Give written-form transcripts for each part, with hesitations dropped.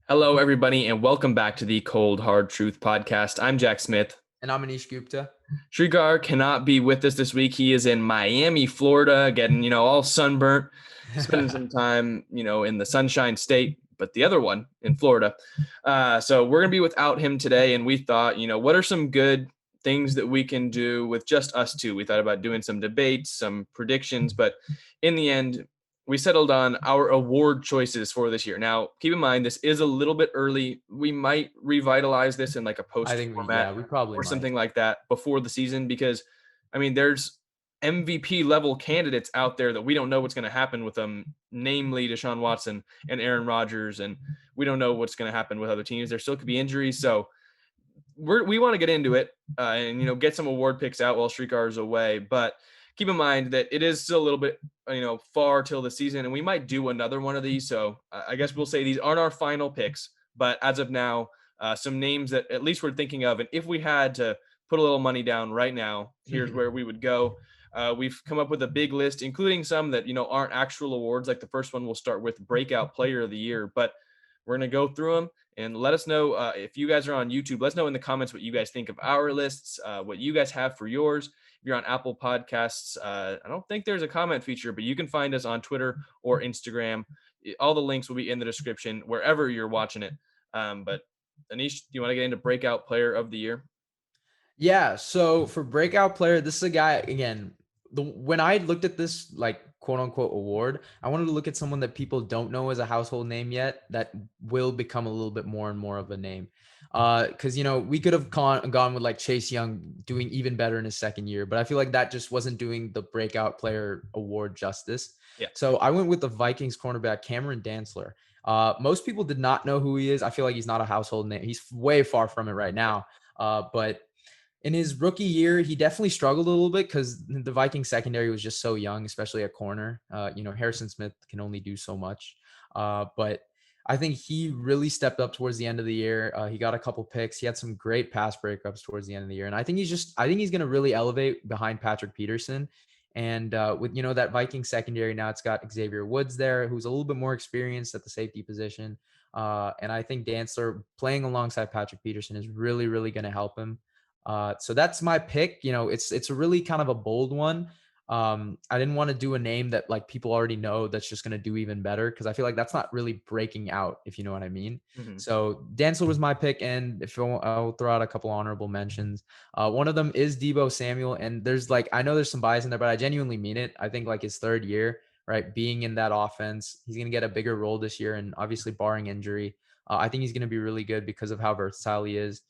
Hello, everybody, and welcome back to the Cold Hard Truth podcast. I'm Jack Smith. And I'm Anish Gupta. Shrikar cannot be with us this week. He is in Miami, Florida, getting, all sunburnt, spending some time, in the Sunshine State, but the other one in Florida. So we're going to be without him today. And we thought, what are some good things that we can do with just us two? We thought about doing some debates, some predictions, but in the end, we settled on our award choices for this year. Now, keep in mind, this is a little bit early. We might revitalize this in like a post I think format we probably or might. something like that before the season because, there's MVP level candidates out there that we don't know what's going to happen with them, namely Deshaun Watson and Aaron Rodgers, and we don't know what's going to happen with other teams. There still could be injuries, so we want to get into it and get some award picks out while Shrikar is away, but keep in mind that it is still a little bit far till the season, and we might do another one of these. So I guess we'll say these aren't our final picks, but as of now, some names that at least we're thinking of, and if we had to put a little money down right now, here's where we would go. We've come up with a big list, including some that aren't actual awards. Like the first one, we'll start with Breakout Player of the Year, but we're going to go through them and let us know if you guys are on YouTube. Let us know in the comments what you guys think of our lists, what you guys have for yours. If you're on Apple Podcasts, I don't think there's a comment feature, but you can find us on Twitter or Instagram. All the links will be in the description wherever you're watching it. But Anish, do you want to get into Breakout Player of the Year? Yeah. So for breakout player, this is a guy again. When I looked at this like quote unquote award, I wanted to look at someone that people don't know as a household name yet that will become a little bit more and more of a name. Because we could have gone with like Chase Young doing even better in his second year, but I feel like that just wasn't doing the breakout player award justice. Yeah. So I went with the Vikings cornerback Cameron Dantzler. Most people did not know who he is. I feel like he's not a household name. He's way far from it right now. But in his rookie year, he definitely struggled a little bit because the Viking secondary was just so young, especially at corner. Harrison Smith can only do so much. But I think he really stepped up towards the end of the year. He got a couple picks. He had some great pass breakups towards the end of the year. And I think I think he's going to really elevate behind Patrick Peterson. And with, that Viking secondary, now it's got Xavier Woods there, who's a little bit more experienced at the safety position. And I think Dantzler playing alongside Patrick Peterson is really, really going to help him. So that's my pick. It's a really kind of a bold one. I didn't want to do a name that like people already know that's just going to do even better because I feel like that's not really breaking out, if you know what I mean. Mm-hmm. So Dantzler was my pick, and if I'll throw out a couple honorable mentions. One of them is Deebo Samuel, and I know there's some bias in there, but I genuinely mean it. I think like his third year, right, being in that offense, he's going to get a bigger role this year, and obviously barring injury, I think he's going to be really good because of how versatile he is.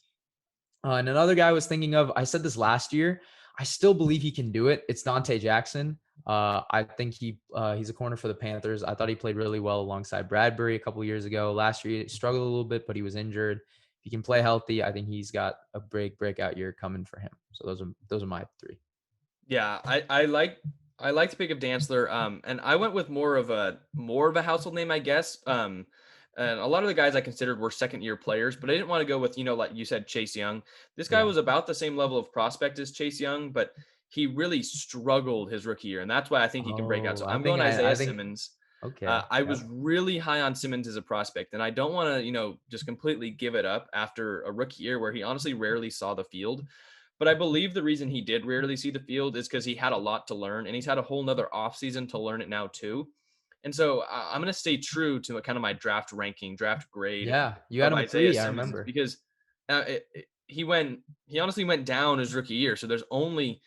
And another guy I was thinking of, I said this last year. I still believe he can do it. It's Dante Jackson. I think he's a corner for the Panthers. I thought he played really well alongside Bradbury a couple years ago. Last year he struggled a little bit, but he was injured. If he can play healthy, I think he's got a breakout year coming for him. So those are my three. Yeah, I like the pick of Dantzler. And I went with more of a household name, I guess. And a lot of the guys I considered were second year players, but I didn't want to go with, like you said, Chase Young. This guy Yeah. was about the same level of prospect as Chase Young, but he really struggled his rookie year, and that's why I think he can break out. So Oh, I'm going I Isaiah think Simmons. okay. I Yep. was really high on Simmons as a prospect, and I don't want to, just completely give it up after a rookie year where he honestly rarely saw the field. But I believe the reason he did rarely see the field is because he had a lot to learn, and he's had a whole nother offseason to learn it now too. And so I'm going to stay true to kind of my draft ranking, draft grade Yeah, you had of him at Isaiah 3, I Simmons remember. because he honestly went down his rookie year. So there's only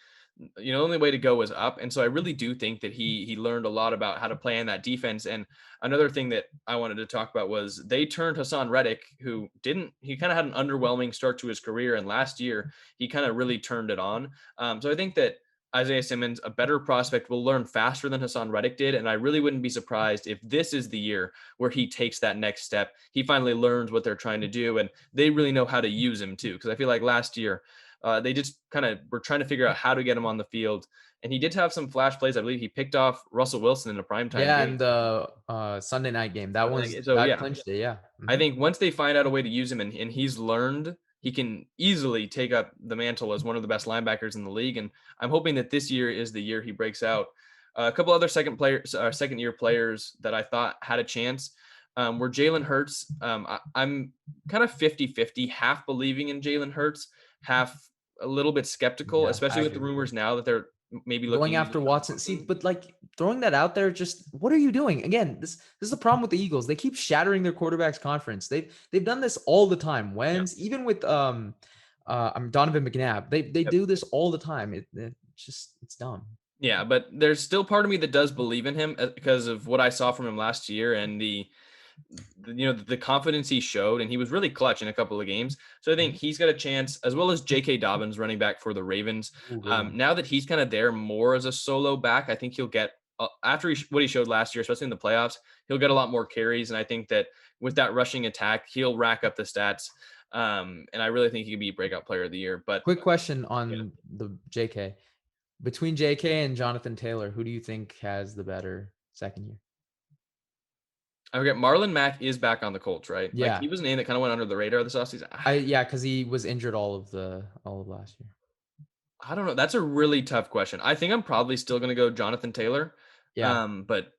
way to go is up. And so I really do think that he learned a lot about how to play in that defense. And another thing that I wanted to talk about was they turned Hassan Reddick, he kind of had an underwhelming start to his career. And last year he kind of really turned it on. So I think that Isaiah Simmons, a better prospect, will learn faster than Hassan Reddick did. And I really wouldn't be surprised if this is the year where he takes that next step. He finally learns what they're trying to do, and they really know how to use him too. Because I feel like last year, they just kind of were trying to figure out how to get him on the field. And he did have some flash plays. I believe he picked off Russell Wilson in a primetime Yeah, game. and the Sunday night game. So That yeah, clinched it, yeah. I Mhm. think once they find out a way to use him and he's learned, he can easily take up the mantle as one of the best linebackers in the league. And I'm hoping that this year is the year he breaks out. A couple other second year players that I thought had a chance. Where Jalen Hurts, I'm kind of 50-50, half believing in Jalen Hurts, half a little bit skeptical, Yeah, I especially with the agree. rumors now that they're maybe Going looking into after Deshaun Watson. See, Watson. but like throwing that out there, just what are you doing? Again, this is the problem with the Eagles. They keep shattering their quarterbacks conference. They've done this all the time. Yeah. When's even with I'm Donovan McNabb. They do this all the time. It just it's dumb. Yeah, but there's still part of me that does believe in him because of what I saw from him last year and the confidence he showed, and he was really clutch in a couple of games. So I think Mhm. he's got a chance, as well as J.K. Dobbins, running back for the Ravens. Ooh, good one. Now that he's kind of there more as a solo back, I think he'll get after what he showed last year, especially in the playoffs, he'll get a lot more carries, and I think that with that rushing attack, he'll rack up the stats. And I really think he could be breakout player of the year. But Quick question yeah, on the JK. Between JK and Jonathan Taylor, who do you think has the better second year? I forget Marlon Mack is back on the Colts, right? Like Yeah. he was a name that kind of went under the radar this offseason. Yeah, because he was injured all of last year. I don't know. That's a really tough question. I think I'm probably still going to go Jonathan Taylor. Yeah. But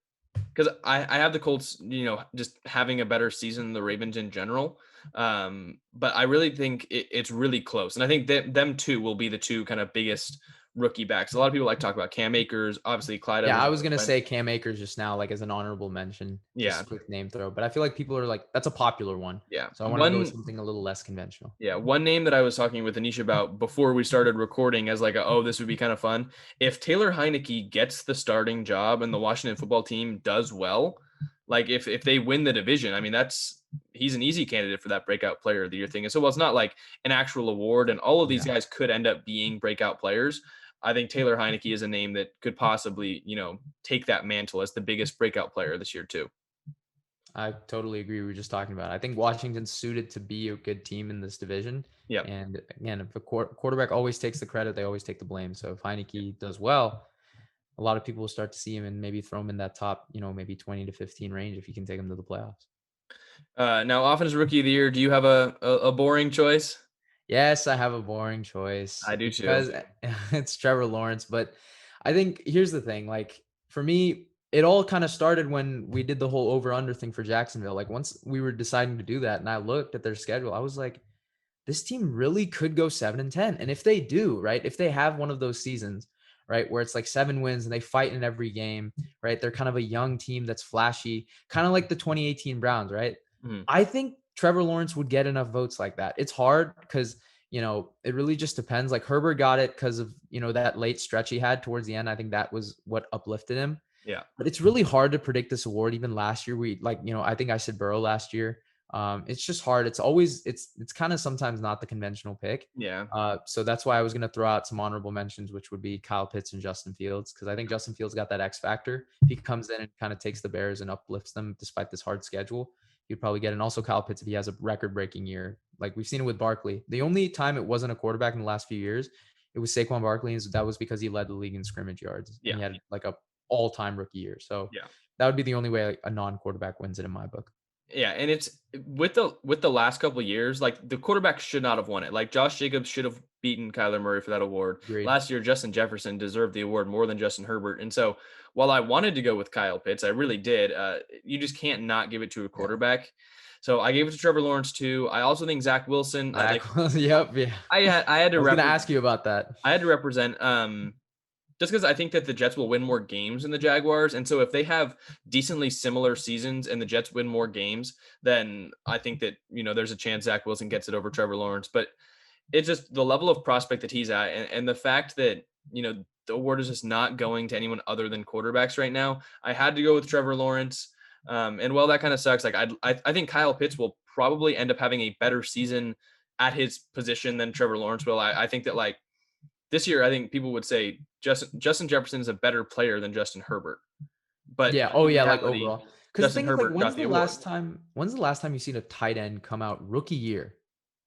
because I have the Colts, just having a better season than the Ravens in general. But I really think it's really close. And I think that them two will be the two kind of biggest rookie backs. A lot of people like to talk about Cam Akers, obviously Clyde Yeah, I Edwards. was gonna say Cam Akers just now, like as an honorable mention, Yeah. just quick name throw. But I feel like people are like, that's a popular one. Yeah. So I wanted to go with something a little less conventional. One name that I was talking with Anish about before we started recording as like, oh, this would be kind of fun. If Taylor Heineke gets the starting job and the Washington football team does well, like if they win the division, I mean, he's an easy candidate for that breakout player of the year thing. And so while it's not like an actual award and all of these Yeah, guys could end up being breakout players, I think Taylor Heineke is a name that could possibly, take that mantle as the biggest breakout player this year too. I totally agree. We were just talking about it. I think Washington's suited to be a good team in this division. Yeah. And again, if a quarterback always takes the credit, they always take the blame. So if Heineke does well, a lot of people will start to see him and maybe throw him in that top, maybe 20 to 15 range if he can take him to the playoffs. Now, offensive rookie of the year, do you have a boring choice? Yes, I have a boring choice I do too. because it's Trevor Lawrence. But I think here's the thing. Like for me, it all kind of started when we did the whole over under thing for Jacksonville. Like once we were deciding to do that and I looked at their schedule, I was like, this team really could go 7-10. And if they do, right, if they have one of those seasons, right, where it's like 7 wins and they fight in every game, right, they're kind of a young team that's flashy, kind of like the 2018 Browns, right? Mhm. I think Trevor Lawrence would get enough votes like that. It's hard because, it really just depends. Like Herbert got it because of, that late stretch he had towards the end. I think that was what uplifted him. Yeah. But it's really hard to predict this award. Even last year, I think I said Burrow last year. It's just hard. It's kind of sometimes not the conventional pick. Yeah. So that's why I was going to throw out some honorable mentions, which would be Kyle Pitts and Justin Fields, because I think Justin Fields got that X factor. If he comes in and kind of takes the Bears and uplifts them despite this hard schedule, he'd probably get. And also Kyle Pitts, if he has a record-breaking year, like we've seen it with Barkley. The only time it wasn't a quarterback in the last few years, it was Saquon Barkley, and that was because he led the league in scrimmage yards and Yeah. he had like a all-time rookie year. So Yeah. that would be the only way a non-quarterback wins it in my book. Yeah, and it's with the last couple of years, like the quarterback should not have won it. Like Josh Jacobs should have beaten Kyler Murray for that award. Agreed. Last year, Justin Jefferson deserved the award more than Justin Herbert. And so while I wanted to go with Kyle Pitts, I really did. You just can't not give it to a Yeah. quarterback. So I gave it to Trevor Lawrence too. I also think Zach Wilson. Yep. Yeah. I had I to was gonna ask you about that. I had to represent. Just because I think that the Jets will win more games than the Jaguars. And so if they have decently similar seasons and the Jets win more games, then I think that, there's a chance Zach Wilson gets it over Trevor Lawrence. But it's just the level of prospect that he's at and the fact that, the award is just not going to anyone other than quarterbacks right now. I had to go with Trevor Lawrence. And while that kind of sucks, like I think Kyle Pitts will probably end up having a better season at his position than Trevor Lawrence will. I think that like, this year, I think people would say Justin Jefferson is a better player than Justin Herbert. But Yeah. Oh in yeah. Like reality, overall, because the Justin thing is, like, Herbert got the award. when's the last time you've seen a tight end come out rookie year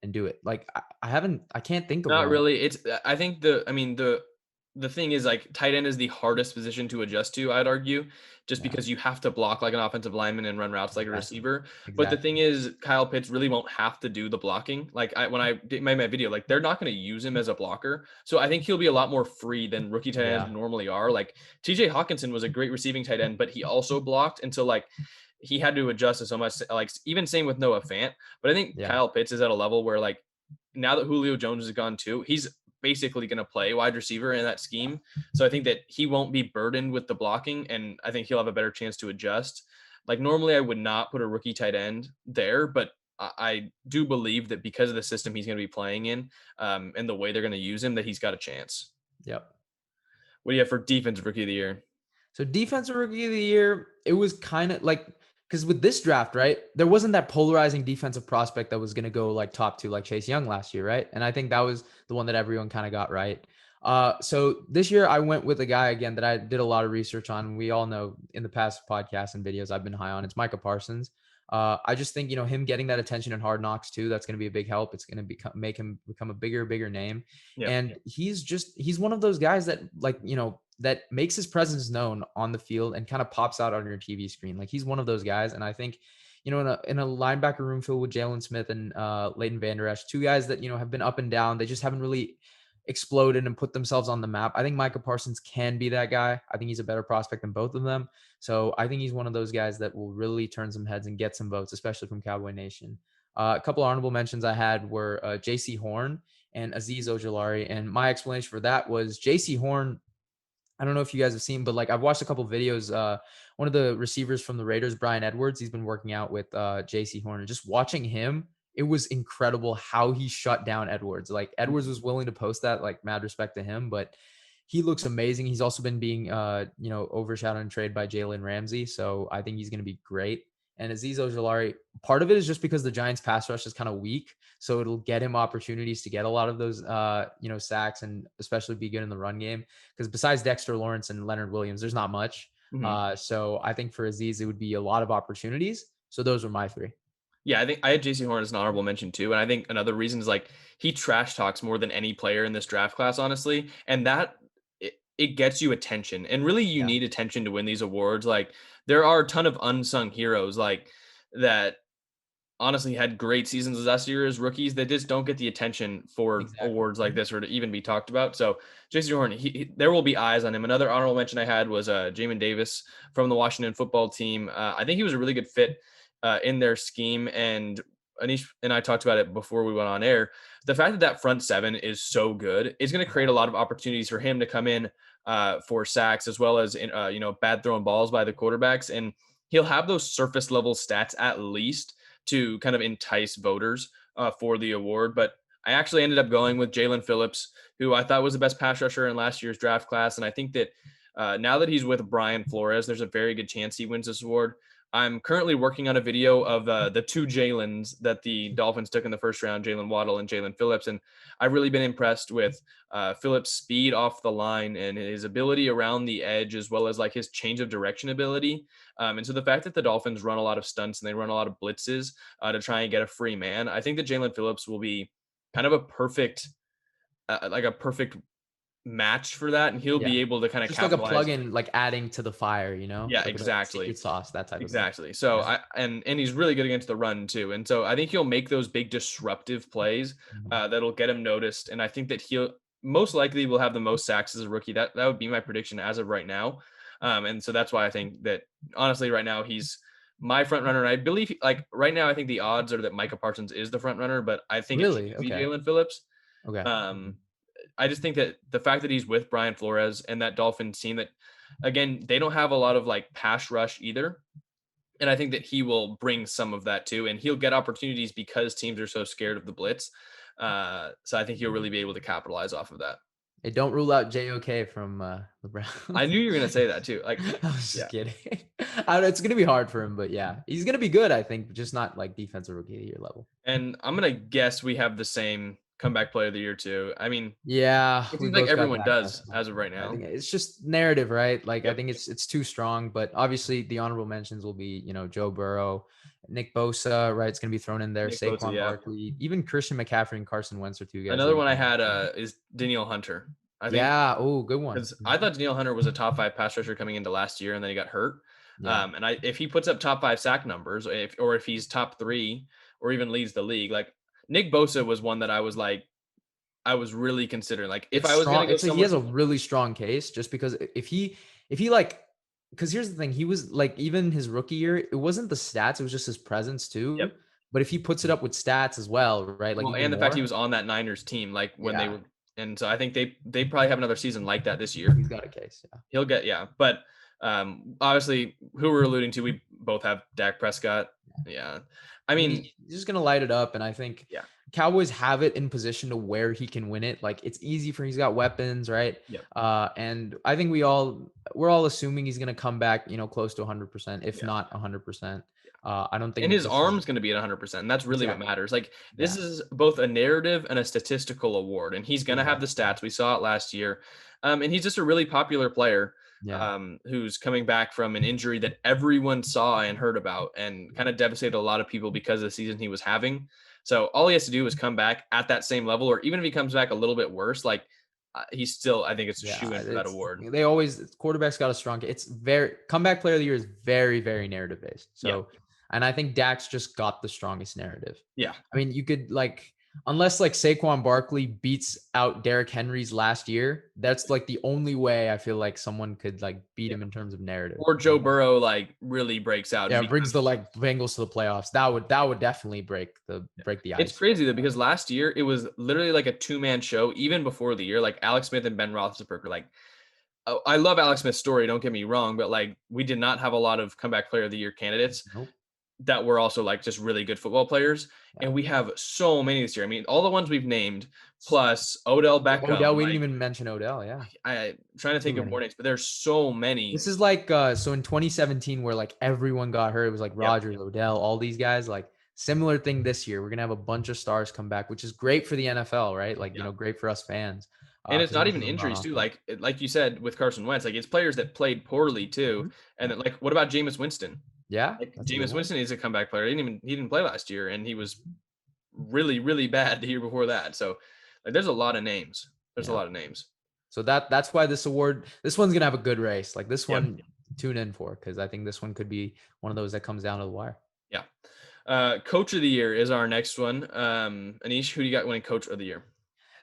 and do it? Like I haven't. I can't think of Not one. really. I think the thing is like tight end is the hardest position to adjust to, I'd argue, just Yeah. because you have to block like an offensive lineman and run routes like a Exactly. receiver. But the thing Exactly. is, Kyle Pitts really won't have to do the blocking. Like when I made my video, like they're not going to use him as a blocker. So I think he'll be a lot more free than rookie tight ends Yeah. normally are. Like TJ Hawkinson was a great receiving tight end, but he also blocked. And so like he had to adjust to so much. Like even same with Noah Fant, but I think Yeah. Kyle Pitts is at a level where like now that Julio Jones is gone too, he's basically going to play wide receiver in that scheme. So I think that he won't be burdened with the blocking, and I think he'll have a better chance to adjust. Like normally, I would not put a rookie tight end there, but I do believe that because of the system he's going to be playing in, and the way they're going to use him, that he's got a chance. Yep. What do you have for defensive rookie of the year? So defensive rookie of the year, it was kind of like because with this draft, right, there wasn't that polarizing defensive prospect that was going to go like top two, like Chase Young last year, right? And I think that was the one that everyone kind of got right. So this year I went with a guy again that I did a lot of research on. We all know in the past podcasts and videos I've been high on. It's Micah Parsons. I just think him getting that attention in Hard Knocks too. That's going to be a big help. It's going to make him become a bigger name. Yep. And he's one of those guys that like that makes his presence known on the field and kind of pops out on your TV screen. Like he's one of those guys. And I think, in a linebacker room filled with Jalen Smith and Leighton Vander Esch, two guys that, have been up and down. They just haven't really exploded and put themselves on the map. I think Micah Parsons can be that guy. I think he's a better prospect than both of them. So I think he's one of those guys that will really turn some heads and get some votes, especially from Cowboy Nation. A couple honorable mentions I had were J.C. Horn and Azeez Ojulari. And my explanation for that was J.C. Horn, I don't know if you guys have seen, but like I've watched a couple of videos. One of the receivers from the Raiders, Brian Edwards, he's been working out with J.C. Horn, and just watching him, it was incredible how he shut down Edwards. Like Edwards was willing to post that, like mad respect to him, but he looks amazing. He's also been being, overshadowed and traded by Jalen Ramsey, so I think he's going to be great. And Azeez Ojulari, part of it is just because the Giants' pass rush is kind of weak, so it'll get him opportunities to get a lot of those, sacks and especially be good in the run game. Because besides Dexter Lawrence and Leonard Williams, there's not much. Mhm. So I think for Azeez, it would be a lot of opportunities. So those were my three. Yeah, I think I had JC Horn as an honorable mention too. And I think another reason is like he trash talks more than any player in this draft class, honestly. And that it gets you attention. And really you Yeah, need attention to win these awards. Like there are a ton of unsung heroes like that honestly had great seasons last year as rookies that just don't get the attention for exactly. awards like this or to even be talked about. So Jason Horn, there will be eyes on him. Another honorable mention I had was Jamin Davis from the Washington football team. I think he was a really good fit in their scheme. And Anish and I talked about it before we went on air. The fact that that front seven is so good is going to create a lot of opportunities for him to come in for sacks as well as bad throwing balls by the quarterbacks, and he'll have those surface level stats at least to kind of entice voters for the award. But I actually ended up going with Jalen Phillips, who I thought was the best pass rusher in last year's draft class. And I think that now that he's with Brian Flores, there's a very good chance he wins this award. I'm currently working on a video of the two Jalen's that the Dolphins took in the first round, Jalen Waddle and Jalen Phillips. And I've really been impressed with Phillips' speed off the line and his ability around the edge, as well as like his change of direction ability. And so the fact that the Dolphins run a lot of stunts and they run a lot of blitzes to try and get a free man, I think that Jalen Phillips will be kind of a perfect match for that. And he'll Yeah. be able to kind of Just like a capitalize. plug-in, like adding to the fire, Yeah, like a exactly. secret sauce, that type of thing. Exactly. So Yeah. and he's really good against the run too. And so I think he'll make those big disruptive plays Mhm. that'll get him noticed. And I think that he'll most likely will have the most sacks as a rookie. That would be my prediction as of right now. And so that's why I think that honestly right now he's my front runner. And I believe like right now I think the odds are that Micah Parsons is the front runner, but I think it should Really? be Okay. Jalen Phillips. Okay. Um, I just think that the fact that he's with Brian Flores and that Dolphins team that again they don't have a lot of like pass rush either. And I think that he will bring some of that too, and he'll get opportunities because teams are so scared of the blitz. So I think he'll really be able to capitalize off of that. Hey, don't rule out JOK from the I Browns. knew you were gonna say that too. Like, I was yeah. just kidding. I don't know, it's gonna be hard for him, but yeah, he's gonna be good, I think, but just not like defensive rookie of the year level. And I'm gonna guess we have the same comeback player of the year too. I mean, Yeah, it we seems like both got everyone Dak does Prescott. as of right I now. think it's just narrative, right? Like I Yep. think it's too strong, but obviously the honorable mentions will be, Joe Burrow, Nick Bosa, right? It's gonna be thrown in there. Nick Bosa, Saquon yeah. Barkley, even Christian McCaffrey and Carson Wentz are two guys that Another you one I can. had is Danielle Hunter. I think Yeah. Oh, good one. because I Mhm. thought Danielle Hunter was a top five pass rusher coming into last year, and then he got hurt. Yeah. And if he puts up top five sack numbers, if he's top three or even leads the league, like Nick Bosa was one that I was like I was really considering. Like if It's I was gonna strong. go He someone, has a really strong case just because if he like because here's the thing, he was like, even his rookie year, it wasn't the stats, it was just his presence Yep. too. But if he puts it up with stats as well, right, like Well, even and the fact he more, was on that Niners team, like when they yeah, were, and so I think they probably have another season like that this year. he's got a case. Yeah. He'll get, yeah, but obviously who we're alluding to, we both have Dak Prescott. Yeah, I And mean, he's just gonna light it up. And I think yeah, Cowboys have it in position to where he can win it. Like it's easy for he's got weapons, right? yeah, And I think we're all assuming he's gonna come back, close to 100%, if yeah. not 100%. I don't And think his this is arm's gonna be at 100%, and that's really what exactly. matters. Like, this Yeah, is both a narrative and a statistical award, and he's gonna have the exactly. stats. We saw it last year. And he's just a really popular player, Yeah, who's coming back from an injury that everyone saw and heard about and yeah, kinda devastated a lot of people because of the season he was having. So, all he has to do is come back at that same level, or even if he comes back a little bit worse, like, he's still, I think it's a yeah. shoe-in for that award. They always quarterback's got a strong. It's very comeback player of the year is very very narrative based. Yeah. So, and I think Dax just got the strongest narrative. Yeah. I mean, you could like unless like Saquon Barkley beats out Derrick Henry's last year, that's like the only way I feel like someone could like beat Yeah. him in terms of narrative. Or Joe Burrow, like, really breaks out and Yeah, becomes. brings the like Bengals to the playoffs. That would definitely break the It's ice. crazy though, because last year it was literally like a two-man show, even before the year. Like Alex Smith and Ben Roethlisberger. Like, oh, I love Alex Smith's story. Don't get me wrong, but like we did not have a lot of comeback player of the year candidates Nope. that were also like just really good football players. Yeah. And we have so many this year. I mean, all the ones we've named, plus Odell Odell, Beckham. we didn't Like, even mention Odell. Yeah. I'm trying to Too think of more many. names, but there's so many. This is like so in 2017 where like everyone got hurt. It was like Yep. Rodgers, Odell, all these guys. Like similar thing this year. We're gonna have a bunch of stars come back, which is great for the NFL, right? Like Yeah. great for us fans. And it's Because we not can even move on injuries too. offense. Like you said with Carson Wentz, like it's players that played poorly too. Mhm. And Yeah. then like what about Jameis Winston? Yeah, Like that's a good Jameis one. Winston is a comeback player. He didn't play last year, and he was really, really bad the year before that. So like there's a lot of names. There's a Yeah. lot of names. So that's why this one's gonna have a good race. Like this Yep. one, tune in for because I think this one could be one of those that comes down to the wire. Yeah. Coach of the year is our next one. Anish, who do you got winning coach of the year?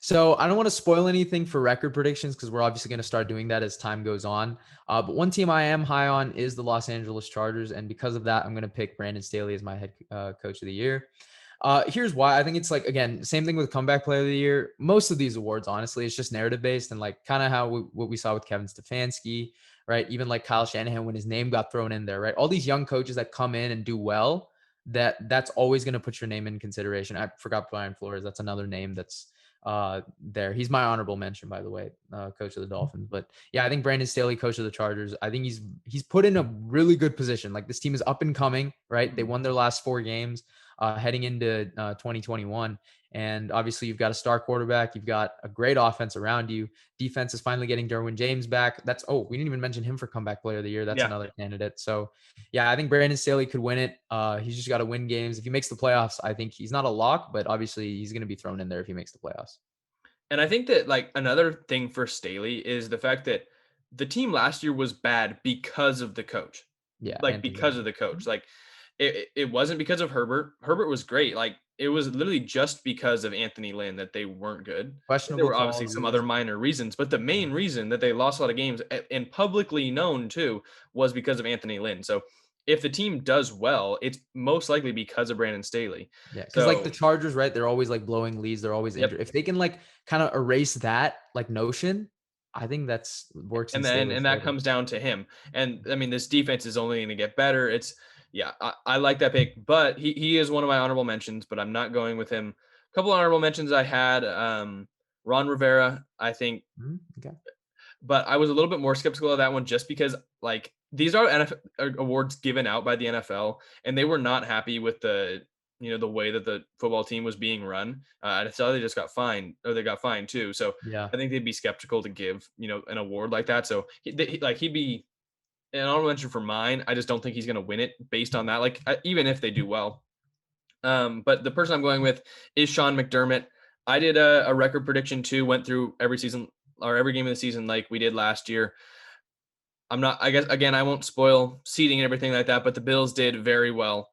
So I don't want to spoil anything for record predictions because we're obviously going to start doing that as time goes on. But one team I am high on is the Los Angeles Chargers, and because of that, I'm going to pick Brandon Staley as my head coach of the year. Here's why. I think it's like again, same thing with comeback player of the year. Most of these awards, honestly, it's just narrative based and like kind of what we saw with Kevin Stefanski, right? Even like Kyle Shanahan when his name got thrown in there, right? All these young coaches that come in and do well, that's always going to put your name in consideration. I forgot Brian Flores. That's another name that's there. He's my honorable mention, by the way, coach of the Dolphins. But yeah, I think Brandon Staley, coach of the Chargers. I think he's put in a really good position. Like this team is up and coming, right? They Mhm. won their last 4 games heading into 2021. And obviously, you've got a star quarterback. You've got a great offense around you. Defense is finally getting Derwin James back. We didn't even mention him for comeback player of the year. That's Yeah. another candidate. So, yeah, I think Brandon Staley could win it. He's just got to win games. If he makes the playoffs, I think he's not a lock, but obviously he's going to be thrown in there if he makes the playoffs. And I think that like another thing for Staley is the fact that the team last year was bad because of the coach. Yeah, Like Anthony because of Lynn. the coach. Like it wasn't because of Herbert. Herbert was great. Like it was literally just because of Anthony Lynn that they weren't good. There Questionable were obviously calls, some other lose. minor reasons, but the Yeah. main reason that they lost a lot of games and publicly known too was because of Anthony Lynn. So if the team does well, it's most likely because of Brandon Staley. Yeah, because like the So Chargers, right? They're always like blowing leads. They're always yep. injured. If they can like kind of erase that like notion, I think that's works in And Staley's that favor. comes down to him. And I mean, this defense is only going to get better. It's yeah, I like that pick, but he is one of my honorable mentions. But I'm not going with him. A couple honorable mentions I had. Ron Rivera, I think, Okay. but I was a little bit more skeptical of that one just because like these are NFL awards given out by the NFL, and they were not happy with the way that the football team was being run. And I saw they just got fined, or they got fined too. So Yeah. I think they'd be skeptical to give an award like that. So he'd be an honorable mention for mine. I just don't think he's going to win it based on that. Like even if they do well. But the person I'm going with is Sean McDermott. I did a record prediction too. Went through every season or every game of the season like we did last year. I'm not. I guess again, I won't spoil seeding and everything like that. But the Bills did very well.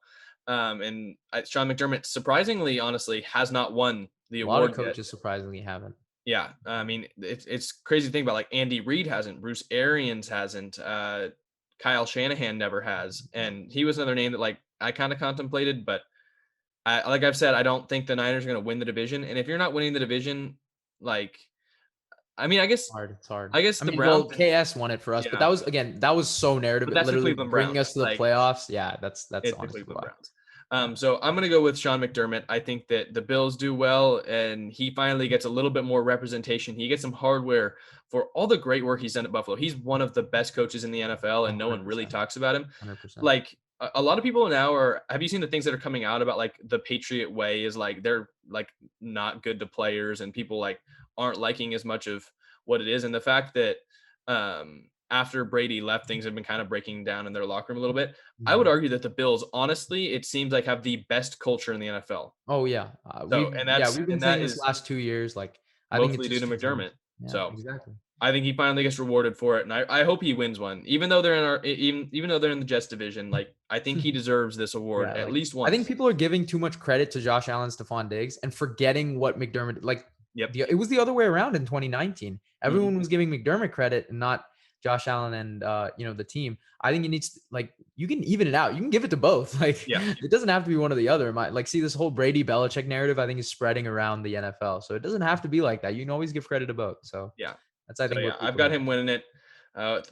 Sean McDermott, surprisingly, honestly, has not won the A lot of award yet. coaches surprisingly haven't. Yeah, I mean, it's crazy to think about. Like Andy Reid hasn't, Bruce Arians hasn't, Kyle Shanahan never has. And he was another name that like I kind of contemplated, but like I've said, I don't think the Niners are going to win the division. And if you're not winning the division, like I mean, Hard. It's hard. I guess I the mean, Browns, well, KS won it for us, but yeah, that was again, that was so narrative. but It that's the literally Cleveland bringing Browns. us to the Like playoffs. Yeah, that's it's the honestly Cleveland why. Browns. Yeah. So I'm going to go with Sean McDermott. I think that the Bills do well, and he finally gets a little bit more representation. He gets some hardware for all the great work he's done at Buffalo. He's one of the best coaches in the NFL, and no one really 100%. talks about him. 100%. Like a lot of people now are. Have you seen the things that are coming out about like the Patriot way is like they're like not good to players, and people like aren't liking as much of what it is, and the fact that after Brady left, things have been kind of breaking down in their locker room a little bit. I would Mhm. argue that the Bills, honestly, it seems like have the best culture in the NFL. Oh, yeah. So, and We've been that saying this is last 2 years, like, I think it mostly due just to continues. McDermott. Yeah, So, exactly. I think he finally gets rewarded for it, and I hope he wins one. Even though they're in our even though they're in the Jets division, like I think he deserves this award Yeah, at like, least I think once. people are giving too much credit to Josh Allen, Stephon Diggs, and forgetting what McDermott like, Yep. it was the other way around in 2019. Mhm. Everyone was giving McDermott credit and not Josh Allen and, the team. I think it needs to like, you can even it out. You can give it to both. Like, Yeah. it doesn't have to be one or the other. Like, see, this whole Brady Belichick narrative, I think, is spreading around the NFL. So it doesn't have to be like that. You can always give credit to both. So Yeah. that's, I So think, yeah, what I've people got need. him winning it.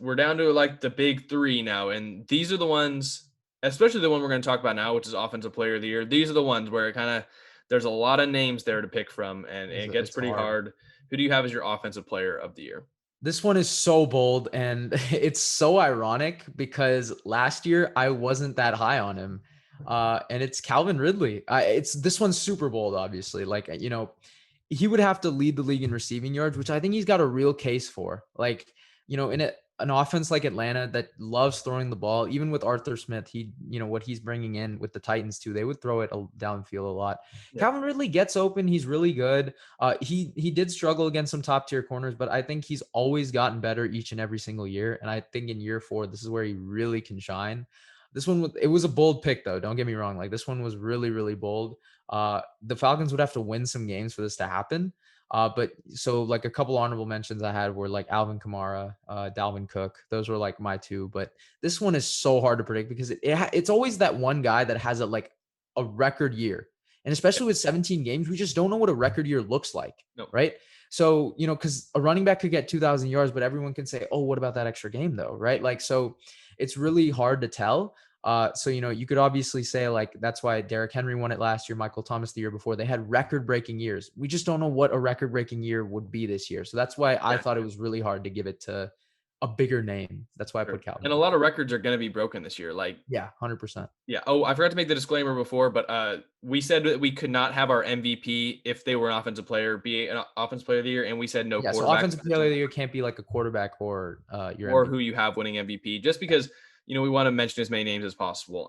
We're down to like the big three now, and these are the ones, especially the one we're going to talk about now, which is Offensive Player of the Year. These are the ones where it kind of there's a lot of names there to pick from, and it gets It's pretty hard. hard. Who do you have as your Offensive Player of the Year? This one is so bold and it's so ironic because last year I wasn't that high on him. And it's Calvin Ridley. It's this one's super bold, obviously. Like, he would have to lead the league in receiving yards, which I think he's got a real case for. Like, in an offense like Atlanta that loves throwing the ball, even with Arthur Smith, what he's bringing in with the Titans too, they would throw it downfield a lot. Yep. Calvin Ridley gets open. He's really good. He did struggle against some top tier corners, but I think he's always gotten better each and every single year. And I think in year 4, this is where he really can shine. This one, it was a bold pick though. Don't get me wrong. Like, this one was really, really bold. The Falcons would have to win some games for this to happen. But so like a couple honorable mentions I had were like Alvin Kamara, Dalvin Cook. Those were like my two. But this one is so hard to predict because it's always that one guy that has a record year. And Yep. especially with 17 games, we just don't know what a record year looks like, Nope. right? So, because a running back could get 2,000 yards, but everyone can say, oh, what about that extra game though, right? Like, so it's really hard to tell. So, you could obviously say like, that's why Derrick Henry won it last year, Michael Thomas the year before. They had record-breaking years. We just don't know what a record-breaking year would be this year. So that's why I Yeah. thought it was really hard to give it to a bigger name. That's why I Sure. put Calvin And a Ridley. lot of records are going to be broken this year. Like, Yeah, 100%. yeah. Oh, I forgot to make the disclaimer before, but we said that we could not have our MVP if they were an offensive player, be an offensive player of the year, and we said no Yeah, so quarterback offensive player position of the year can't be like a quarterback or your or MVP. who you have winning MVP, just because we want to mention as many names as possible.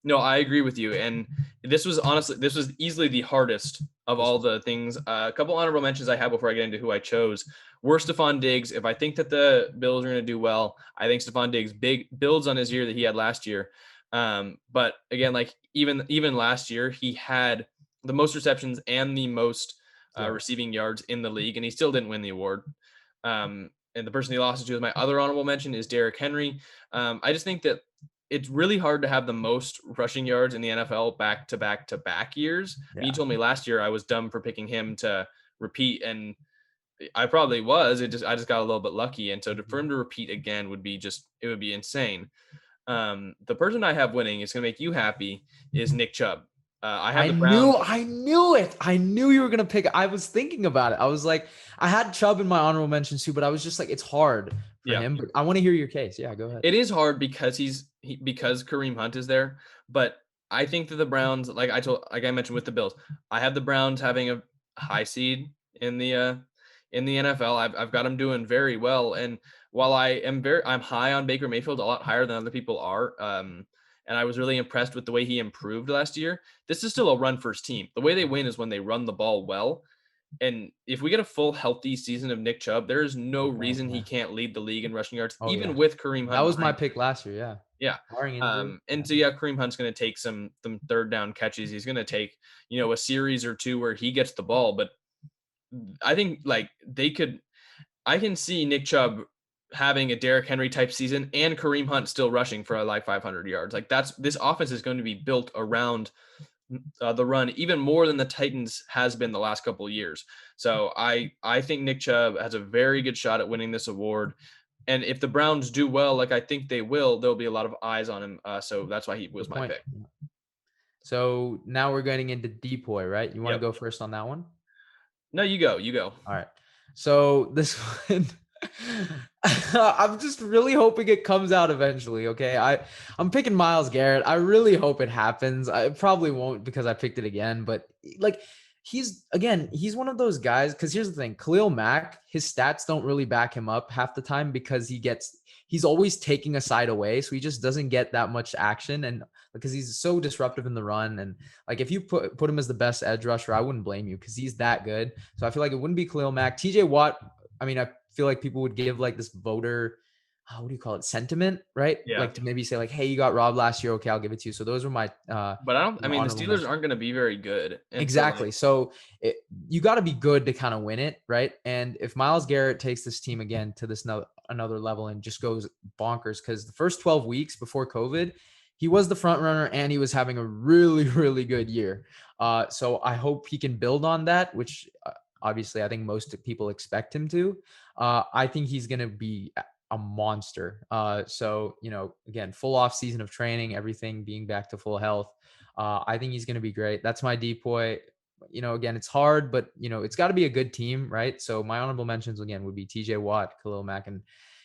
No, I agree with you, and this was easily the hardest of This all was the things. A couple honorable mentions I have before I get into who I chose were Stephon Diggs. If I think that the Bills are going to do well, I think Stephon Diggs big builds on his year that he had last year. But again, like even last year, he had the most receptions and the most yards. receiving yards in the league, and he still didn't win the award. And the person he lost it to is my other honorable mention is Derrick Henry. I just think that it's really hard to have the most rushing yards in the NFL back to back to back years. I mean, you Yeah. told me last year I was dumb for picking him to repeat, and I probably was. I just got a little bit lucky, and so for Mhm. him to repeat again it would be insane. The person I have winning is going to make you happy is Nick Chubb. I have I the knew Browns. I knew it. I knew you were gonna pick. I was thinking about it. I was like, I had Chubb in my honorable mentions too, but I was just like, it's hard for Yeah, him. But I want to hear your case. Yeah, go ahead. it is hard because because Kareem Hunt is there, but I think that the Browns, like I mentioned with the Bills, I have the Browns having a high seed in the NFL. I've got them doing very well, and while I'm high on Baker Mayfield, a lot higher than other people are. And I was really impressed with the way he improved last year. This is still a run first team. The way they win is when they run the ball well. And if we get a full healthy season of Nick Chubb, there is no Okay, reason he yeah. can't lead the league in rushing yards, Oh even yeah. with Kareem That Hunt was my behind him. pick last year. Yeah. Yeah. Barring injury. And Yeah. so yeah, Kareem Hunt's going to take some third down catches. He's going to take, a series or two where he gets the ball, but I think like I can see Nick Chubb having a Derrick Henry type season and Kareem Hunt still rushing for like 500 yards. Like this offense is going to be built around the run even more than the Titans has been the last couple of years. So I think Nick Chubb has a very good shot at winning this award. And if the Browns do well, like I think they will, there'll be a lot of eyes on him. So that's why he was Good my point. pick. So now we're getting into Depoy, right? You want to Yep. go first on that one? No, you go. You go. All right. So this one, I'm just really hoping it comes out eventually. Okay. I'm picking Myles Garrett. I really hope it happens. I probably won't because I picked it again, but like he's one of those guys. Cause here's the thing, Khalil Mack, his stats don't really back him up half the time because he's always taking a side away. So he just doesn't get that much action. And because he's so disruptive in the run. And like, if you put him as the best edge rusher, I wouldn't blame you because he's that good. So I feel like it wouldn't be Khalil Mack. TJ Watt, I mean, I feel like people would give like this voter, what do you call it? Sentiment, right? Yeah. Like to maybe say like, hey, you got robbed last year. Okay, I'll give it to you. So those were my, But I mean, the honorable Steelers mentions. aren't going to be very good. And so like, Exactly. So you got to be good to kind of win it, right? And if Myles Garrett takes this team again to this another level and just goes bonkers, because the first 12 weeks before COVID, he was the front runner and he was having a really, really good year. So I hope he can build on that, which obviously I think most people expect him to. I think he's going to be a monster. So, again, full off season of training, everything being back to full health. I think he's going to be great. That's my Depoy. Again, it's hard, but it's got to be a good team, right? So my honorable mentions again would be TJ Watt, Khalil Mack, and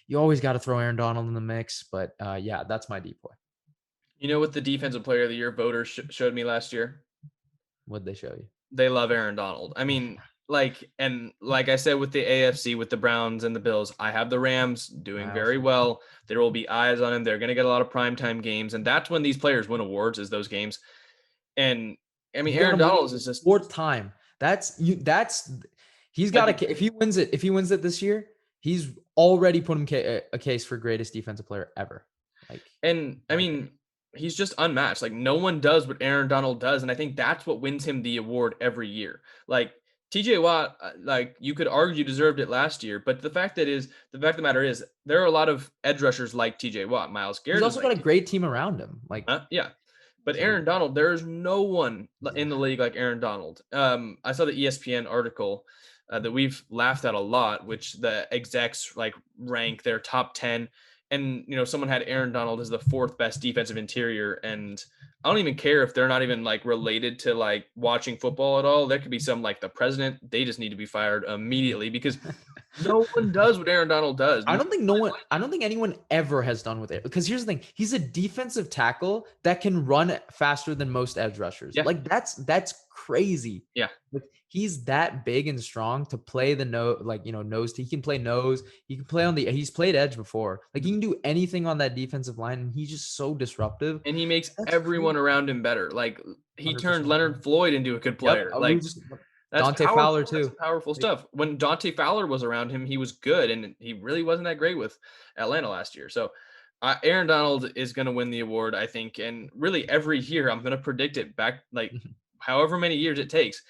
you always got to throw Aaron Donald in the mix. But yeah, that's my Depoy. you know what the defensive player of the year voters showed me last year? What'd they show you? They love Aaron Donald. I mean, like I said with the AFC, with the Browns and the Bills, I have the Rams doing I very also, well. There will be eyes on him. They're going to get a lot of primetime games, and that's when these players win awards, is those games. And I mean, he got Aaron him winning Donald is just fourth time. He's got like, a, if he wins it this year, he's already put him a case for greatest defensive player ever. Like, and I mean, he's just unmatched. Like no one does what Aaron Donald does, and I think that's what wins him the award every year. Like TJ Watt, like you could argue deserved it last year, but the fact of the matter is there are a lot of edge rushers like TJ Watt. Miles he's Garrett is also like got a great team around him. Like, Yeah. But so Aaron Donald, there's no one yeah. in the league like Aaron Donald. I saw the ESPN article that we've laughed at a lot, which the execs like rank their top 10. And, someone had Aaron Donald as the fourth best defensive interior. And I don't even care if they're not even like related to like watching football at all. There could be some like the president. They just need to be fired immediately because no one does what Aaron Donald does. I don't think anyone ever has done with it because here's the thing. He's a defensive tackle that can run faster than most edge rushers. Yeah. Like that's crazy. Yeah. Like, he's that big and strong to play the nose. He can play nose. He can play he's played edge before. Like he can do anything on that defensive line and he's just so disruptive. And he makes That's everyone crazy. around him better. Like he turned 100%. Leonard Floyd into a good Yep. player. Like that's Dante powerful. Fowler That's too. powerful stuff. When Dante Fowler was around him, he was good, and he really wasn't that great with Atlanta last year. So Aaron Donald is going to win the award, I think, and really every year I'm going to predict it back, like however many years it takes.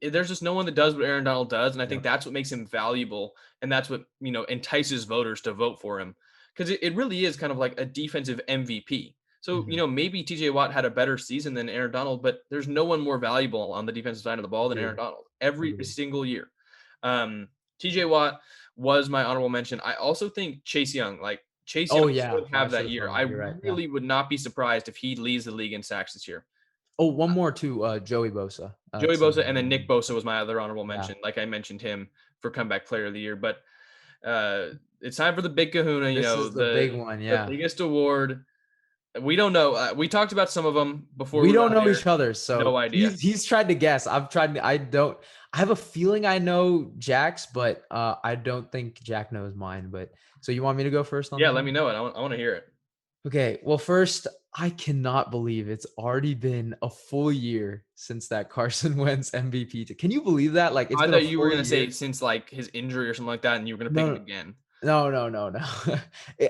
There's just no one that does what Aaron Donald does, and I think Yep. that's what makes him valuable, and that's what entices voters to vote for him because it really is kind of like a defensive MVP. So, Mhm. maybe TJ Watt had a better season than Aaron Donald, but there's no one more valuable on the defensive side of the ball than Aaron Agreed. Donald every Agreed. single year. TJ Watt was my honorable mention. I also think Chase Young, Oh should yeah. I have should that have year. thrown I that. You're right. Yeah. really would not be surprised if he leads the league in sacks this year. Oh, one more too. Joey Bosa. Joey That's Bosa and then Nick Bosa was my other honorable yeah. mention. Like I mentioned him for comeback player of the year, but it's time for the big kahuna, This is the big one. the Yeah. biggest award. We don't know. We talked about some of them before We we were don't on know air. each other, so No idea. he's tried to guess. I've tried. I don't. I have a feeling I know Jack's, but I don't think Jack knows mine. But so you want me to go first on Yeah, this let one? me know it. I want to hear it. Okay. Well, first, I cannot believe it's already been a full year since that Carson Wentz MVP. Can you believe that? Like it's I been a thought you were full gonna say year. since like his injury or something like that, and you were gonna pick him No, again. no, no, no, no.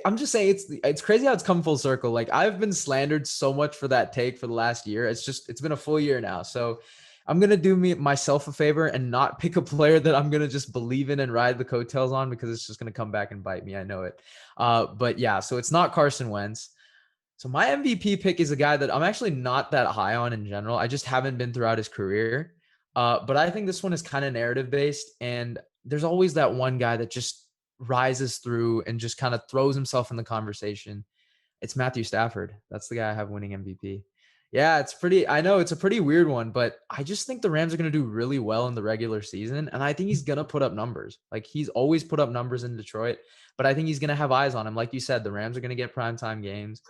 I'm just saying it's crazy how it's come full circle. Like I've been slandered so much for that take for the last year. It's been a full year now. So I'm gonna do myself a favor and not pick a player that I'm gonna just believe in and ride the coattails on, because it's just gonna come back and bite me. I know it. But yeah, so it's not Carson Wentz. So my MVP pick is a guy that I'm actually not that high on in general. I just haven't been throughout his career. But I think this one is kind of narrative based, and there's always that one guy that just rises through and just kind of throws himself in the conversation. It's Matthew Stafford. That's the guy I have winning MVP. Yeah, I know it's a pretty weird one, but I just think the Rams are going to do really well in the regular season. And I think he's going to put up numbers. Like, he's always put up numbers in Detroit, but I think he's going to have eyes on him. Like you said, the Rams are going to get primetime games.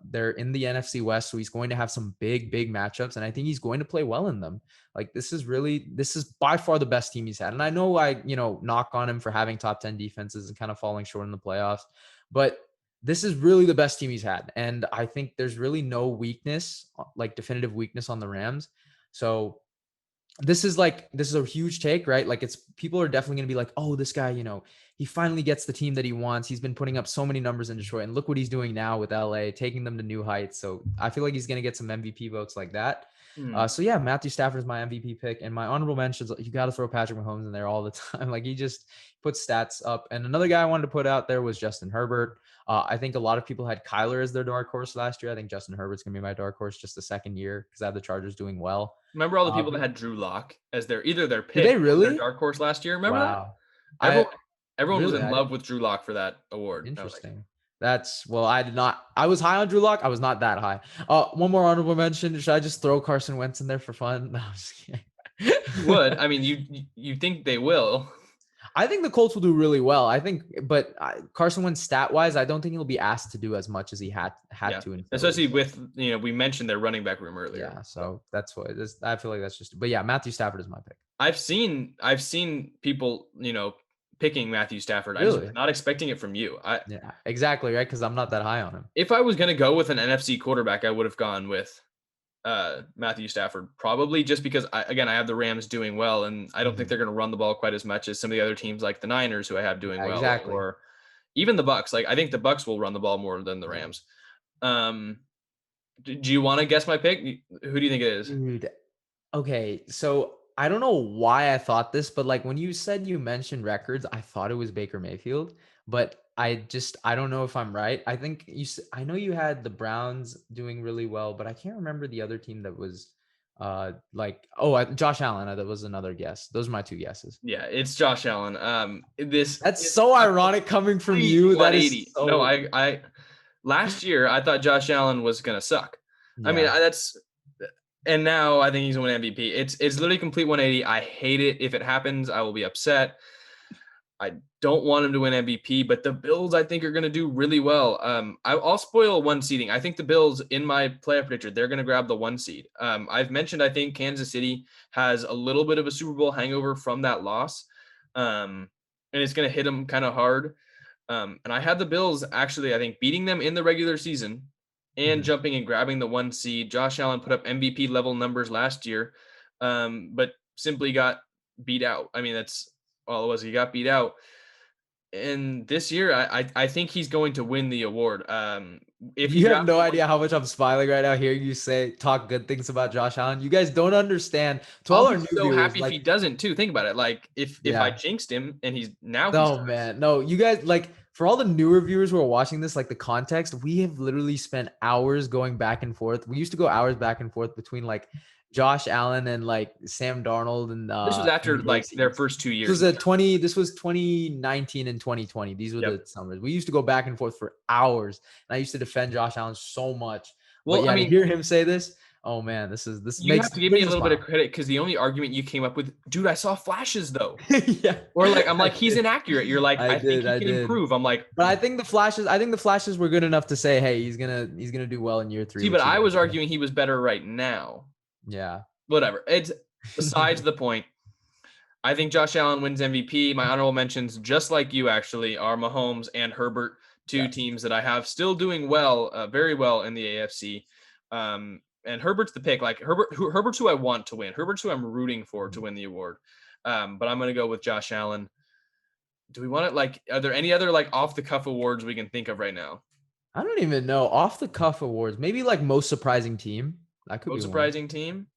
They're in the NFC West, so he's going to have some big matchups. And I think he's going to play well in them. Like, this is by far the best team he's had. And I know knock on him for having top 10 defenses and kind of falling short in the playoffs, but this is really the best team he's had. And I think there's really no weakness, like definitive weakness on the Rams. So this is a huge take, right? Like, people are definitely going to be like, oh, this guy, he finally gets the team that he wants. He's been putting up so many numbers in Detroit, and look what he's doing now with LA, taking them to new heights. So I feel like he's going to get some MVP votes like that. So yeah, Matthew Stafford is my MVP pick, and my honorable mentions, you got to throw Patrick Mahomes in there all the time. Like, he just puts stats up. And another guy I wanted to put out there was Justin Herbert. I think a lot of people had Kyler as their dark horse last year. I think Justin Herbert's going to be my dark horse just the second year, because I have the Chargers doing well. Remember all the people that had Drew Lock as either their Did pick they or their really? dark horse last year? Remember that? Wow. Everyone was Really, in love with Drew Lock for that award. Interesting. I did not. I was high on Drew Lock. I was not that high. One more honorable mention. Should I just throw Carson Wentz in there for fun? No, I'm just kidding. You would. I mean, you think they will. I think the Colts will do really well. But Carson Wentz stat wise, I don't think he'll be asked to do as much as he had to. Especially with, we mentioned their running back room earlier. Yeah. So that's what it is. I feel like that's just, but yeah, Matthew Stafford is my pick. I've seen people, picking Matthew Stafford. Really? I was not expecting it from you. Yeah, exactly. Right. Cause I'm not that high on him. If I was going to go with an NFC quarterback, I would have gone with Matthew Stafford, probably just because I have the Rams doing well, and I don't think they're going to run the ball quite as much as some of the other teams like the Niners, who I have doing well, exactly. or even the Bucks. Like, I think the Bucks will run the ball more than the Rams. Do you want to guess my pick? Who do you think it is? Dude. Okay, so I don't know why I thought this, but like when you mentioned records, I thought it was Baker Mayfield, but I don't know if I'm right. I think I know you had the Browns doing really well, but I can't remember the other team that was Josh Allen. That was another guess. Those are my two guesses. Yeah, it's Josh Allen. That's so ironic coming from you. That is so... No, I last year I thought Josh Allen was gonna suck. Yeah. I mean, and now I think he's gonna win MVP. It's literally complete 180. I hate it. If it happens, I will be upset. I don't want him to win MVP, but the Bills, I think, are going to do really well. I'll spoil one seeding. I think the Bills, in my playoff predictor, they're going to grab the 1 seed. I've mentioned, I think Kansas City has a little bit of a Super Bowl hangover from that loss, and it's going to hit them kind of hard. And I had the Bills, actually, I think, beating them in the regular season and jumping and grabbing the 1 seed. Josh Allen put up MVP level numbers last year, but simply got beat out. I mean, that's all it was. He got beat out. And this year, I think he's going to win the award. If you have no idea how much I'm smiling right now hearing you talk good things about Josh Allen. You guys don't understand. To all our new viewers, happy if he doesn't too. Think about it. Like if I jinxed him and he's now. No, man. No, you guys, like, for all the newer viewers who are watching this, like, the context, we have literally spent hours going back and forth. We used to go hours back and forth between like Josh Allen and like Sam Darnold, and this was after like their first 2 years. This was 2019 and 2020. These were the summers. We used to go back and forth for hours, and I used to defend Josh Allen so much. Well, I mean, to hear him say this, oh man, this you have to give me a little bit of credit, because the only argument you came up with, dude, I saw flashes though. Yeah. Or like, I'm like, he's inaccurate. You're like, I think he can improve. I'm like, but I think the flashes were good enough to say, hey, he's gonna do well in year 3. See, but I was arguing he was better right now. Yeah. Whatever. It's besides the point. I think Josh Allen wins MVP. My honorable mentions, just like you actually, are Mahomes and Herbert, two teams that I have still doing well, very well in the AFC. And Herbert's the pick. Like Herbert's who I want to win. Herbert's who I'm rooting for to win the award. But I'm going to go with Josh Allen. Do we want it? Like, are there any other like off the cuff awards we can think of right now? I don't even know. Off the cuff awards. Maybe like most surprising team. That could be most surprising team.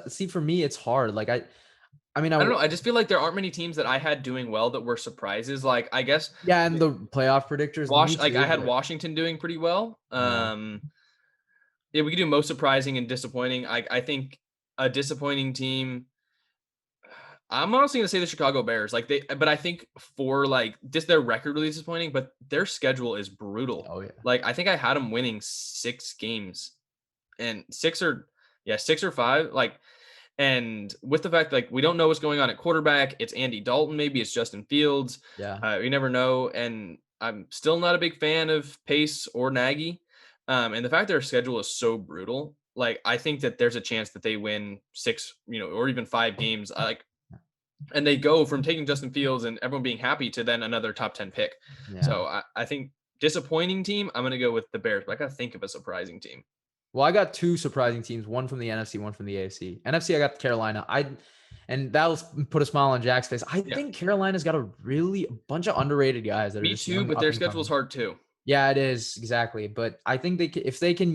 See, for me, it's hard. Like I mean, I don't know. I just feel like there aren't many teams that I had doing well that were surprises. Like, I guess yeah, and the playoff predictors, me I too. had But Washington doing pretty well. yeah, Yeah, we could do most surprising and disappointing. I think a disappointing team. I'm honestly gonna say the Chicago Bears. But I think for like just their record really disappointing, but their schedule is brutal. oh yeah, Like I think I had them winning 6 games and 6 or 5. And with the fact like we don't know what's going on at quarterback, it's Andy Dalton, maybe it's Justin Fields. yeah. You never know. And I'm still not a big fan of Pace or Nagy. And the fact their schedule is so brutal, like I think that there's a chance that they win 6, or even 5 games. And they go from taking Justin Fields and everyone being happy to then another top 10 pick. Yeah. So I think disappointing team, I'm gonna go with the Bears, but I gotta think of a surprising team. Well, I got two surprising teams, one from the NFC, one from the AFC. NFC, I got Carolina. And that'll put a smile on Jack's face. I Yeah. think Carolina's got a bunch of underrated guys that are Me just too, young, but up their and schedule is coming. hard too. Yeah, it is exactly. But I think if they can,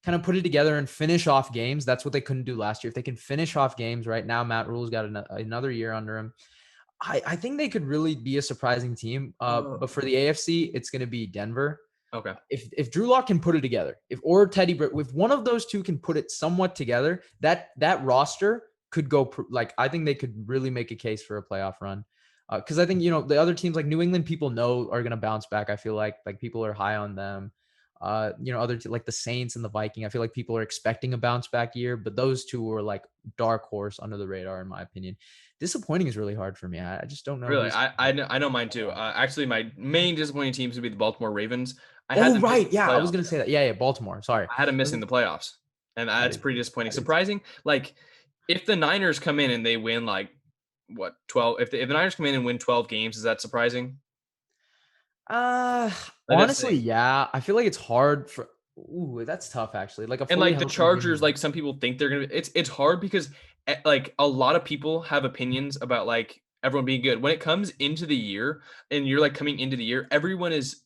kind of put it together and finish off games. That's what they couldn't do last year. If they can finish off games right now, Matt Rule's got another year under him. I think they could really be a surprising team. But for the AFC, it's going to be Denver. Okay. If Drew Lock can put it together, if one of those two can put it somewhat together, that roster could go like I think they could really make a case for a playoff run. Because I think the other teams like New England, people know are going to bounce back. I feel like people are high on them. Like the Saints and the Viking, I feel like people are expecting a bounce back year, but those two were like dark horse under the radar in my opinion. Disappointing is really hard for me. I just don't know Really, who's. I know mine too. Actually, my main disappointing teams would be the Baltimore Ravens. I had Oh them missing right, the yeah, I was playoffs. gonna say that. Yeah, Baltimore. Sorry, I had them missing the playoffs, and that that's is pretty disappointing. that is Surprising, like if the Niners come in and they win like what 12? If the Niners come in and win 12 games, is that surprising? That's the Honestly, thing. yeah. I feel like it's hard for. Ooh, that's tough actually. Like a And fully like the healthy Chargers, Jimmy. like some people think they're gonna. It's hard because like a lot of people have opinions about like everyone being good. When it comes into the year, and you're like coming into the year, everyone is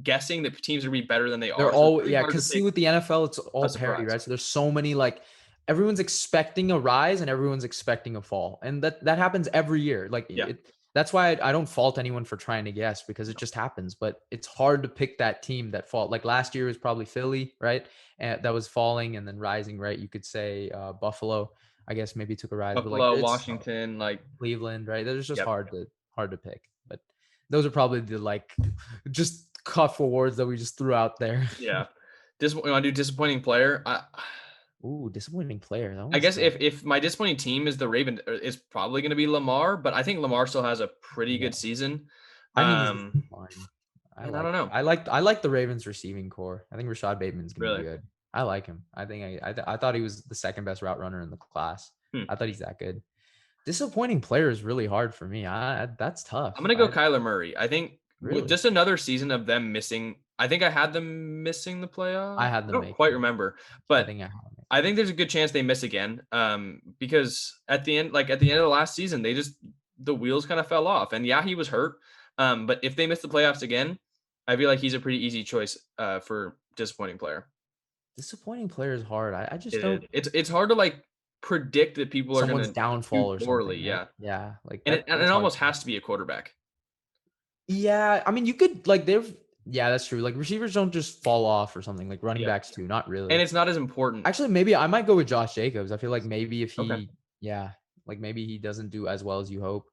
guessing that teams are gonna be better than they They're are. So it's all really yeah. hard to Because see, pick with the NFL, it's a all parity, surprise. right? So there's so many like everyone's expecting a rise and everyone's expecting a fall, and that happens every year. Like Yeah. that's why I don't fault anyone for trying to guess because it just happens. But it's hard to pick that team that fall. Like last year was probably Philly, right? And that was falling and then rising, right? You could say Buffalo. I guess maybe took a rise, but like Buffalo, it's Washington, like Cleveland, right? Those are just yep, hard to pick. But those are probably the like just cuff awards that we just threw out there. yeah. You want to do disappointing player? Ooh, disappointing player. That I one's guess tough. if my disappointing team is the Ravens, it's probably going to be Lamar, but I think Lamar still has a pretty Yeah. good season. I think he's Um, fine. and I don't know, I like the Ravens receiving core. I think Rashad Bateman's gonna be really. good. I like him. I think I thought he was the second best route runner in the class. Hmm. I thought he's that good. Disappointing player is really hard for me. That's I'm tough. gonna go I Kyler Murray. I think really just another season of them missing. I think I had them missing the playoffs. I had I them don't quite making it. remember, I but think I have him. I think there's a good chance they miss again. Because at the end of the last season, the wheels kind of fell off. And yeah, he was hurt. But if they miss the playoffs again, I feel like he's a pretty easy choice for disappointing player. Disappointing player is hard. I just don't It's hard to like predict that people are someone's gonna do downfall or poorly. something, right? Yeah, Yeah, like and it that's hard. almost has to be a quarterback. Yeah, I mean, you could like they've yeah, that's true. Like receivers don't just fall off or something. Like running Yeah, backs too, not and really. it's not as important. Actually, maybe I might go with Josh Jacobs. I feel like maybe if Okay. yeah, like maybe he doesn't do as well as you hope.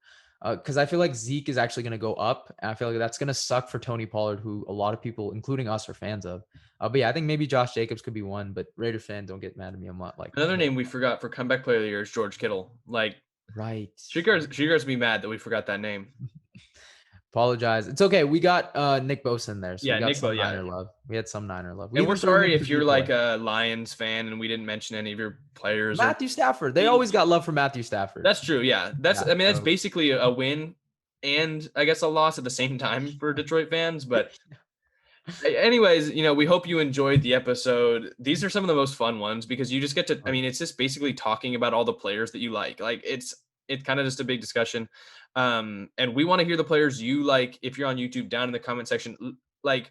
Because I feel like Zeke is actually going to go up, and I feel like that's going to suck for Tony Pollard, who a lot of people, including us, are fans of. But yeah, I think maybe Josh Jacobs could be one. But Raider fans don't get mad at me. I'm not like Another name we forgot for comeback player of the year is George Kittle. Like, right. should you guys be mad that we forgot that name? Apologize. It's okay. We got Nick Bosa in there, so we Yeah, got Nick Bo. some Yeah, Niner love. We had some Niner love. We and we're even threw him sorry in for if you're decoy. like a Lions fan and we didn't mention any of your players or Matthew Stafford. They teams. always got love for Matthew Stafford. That's true. Yeah, Yeah. that's So basically a win and I guess a loss at the same time for Detroit fans. But anyways, we hope you enjoyed the episode. These are some of the most fun ones because you just get to. I mean, it's just basically talking about all the players that you like. Like it's kind of just a big discussion. And we want to hear the players you like. If you're on YouTube, down in the comment section, like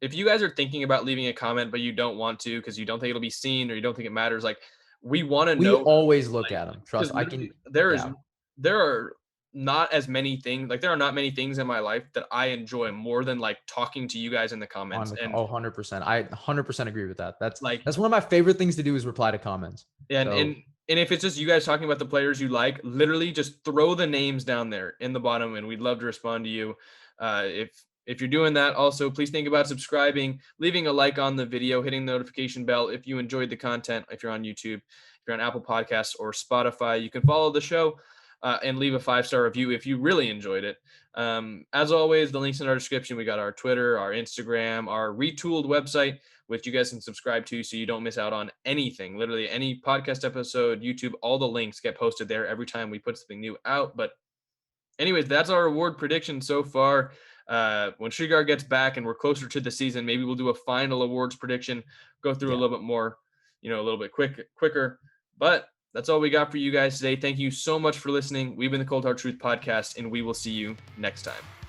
if you guys are thinking about leaving a comment but you don't want to because you don't think it'll be seen or you don't think it matters, like we want to We know who always we look like at them. because Trust I literally can yeah, there are not as many things like there are not many things in my life that I enjoy more than like talking to you guys in the on comments the and 100%. I 100% agree with that. like That's one of my favorite things to do is reply to comments. and So, and and if it's just you guys talking about the players you like, literally just throw the names down there in the bottom, and we'd love to respond to you. If you're doing that, also please think about subscribing, leaving a like on the video, hitting the notification bell if you enjoyed the content. If you're on YouTube, if you're on Apple Podcasts or Spotify, you can follow the show and leave a 5-star review if you really enjoyed it. As always, the links in our description. We got our Twitter, our Instagram, our retooled website, which you guys can subscribe to so you don't miss out on anything. Literally any podcast episode, YouTube, all the links get posted there every time we put something new out. But anyways, that's our award prediction so far. When Shigar gets back and we're closer to the season, maybe we'll do a final awards prediction, go through a yeah. little bit more, a little bit quicker. But that's all we got for you guys today. Thank you so much for listening. We've been the Cold Hard Truth Podcast, and we will see you next time.